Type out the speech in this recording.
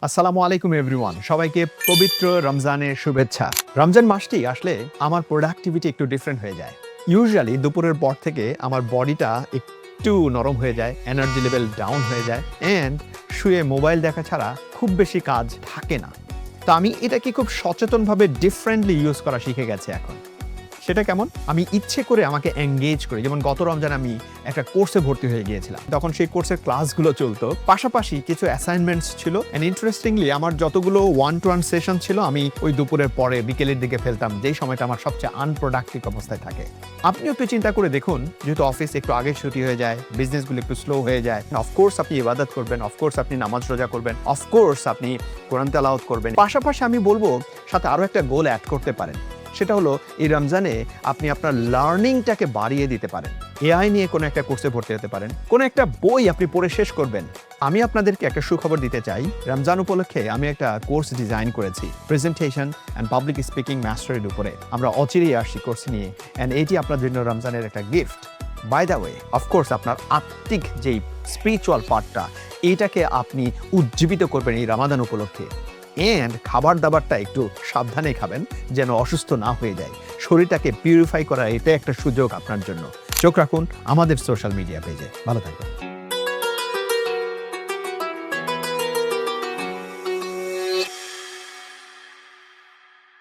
আসসালামু আলাইকুম এভরিওয়ান, সবাইকে পবিত্র রমজানের শুভেচ্ছা। রমজান মাসটি আসলে আমার প্রোডাক্টিভিটি একটু ডিফারেন্ট হয়ে যায়। ইউজুয়ালি দুপুরের পর থেকে আমার বডিটা একটু নরম হয়ে যায়, এনার্জি লেভেল ডাউন হয়ে যায়, অ্যান্ড শুয়ে মোবাইল দেখা ছাড়া খুব বেশি কাজ থাকে না। তো আমি এটাকে খুব সচেতনভাবে ডিফারেন্টলি ইউজ করা শিখে গেছে এখন। সেটা কেমন? আমি ইচ্ছে করে আমাকে এঙ্গেজ করি। যেমন গত রমজান আমি একটা কোর্সে ভর্তি হয়ে গিয়েছিলাম। তখন সেই কোর্সের ক্লাসগুলো চলতো, পাশাপাশি কিছু অ্যাসাইনমেন্টস ছিল, এন্ড ইন্টারেস্টিংলি আমার যতগুলো ওয়ান টু ওয়ান সেশন ছিল আমি ওই দুপুরের পরে বিকেলের দিকে ফেলতাম, যেই সময়টা আমার সবচেয়ে আনপ্রোডাক্টিভ অবস্থায় থাকে। আপনিও একটু চিন্তা করে দেখুন, যেহেতু অফিস একটু আগে ছুটি হয়ে যায়, বিজনেসগুলো একটু স্লো হয়ে যায়, অফকোর্স আপনি ইবাদত করবেন, অফকোর্স আপনি নামাজ রোজা করবেন, অফকোর্স আপনি কোরআন তেলাওয়াত করবেন। পাশাপাশি আমি বলবো সাথে আরো একটা গোল অ্যাড করতে পারেন। সেটা হলো এই রমজানে আপনি আপনার লার্নিংটাকে বাড়িয়ে দিতে পারেন। এআই নিয়ে কোনো একটা কোর্সে ভর্তি হতে পারেন, কোনো একটা বই আপনি পড়ে শেষ করবেন। আমি আপনাদেরকে একটা সুখবর দিতে চাই। রমজান উপলক্ষে আমি একটা কোর্স ডিজাইন করেছি, প্রেজেন্টেশন অ্যান্ড পাবলিক স্পিকিং মাস্টারির উপরে। আমরা অচিরেই আসছি কোর্স নিয়ে, অ্যান্ড এটি আপনার জন্য রমজানের একটা gift. By the way, of course আপনার আত্মিক যেই স্পিরিচুয়াল পার্টটা, এইটাকে আপনি উজ্জীবিত করবেন এই রমাদান উপলক্ষে। অ্যান্ড খাবার দাবারটা একটু সাবধানে খাবেন, যেন অসুস্থ না হয়ে যায়। শরীরটাকে পিউরিফাই করার এটা একটা সুযোগ আপনার জন্য। চোখ রাখুন আমাদের সোশ্যাল মিডিয়া পেজে। ভালো থাকবেন।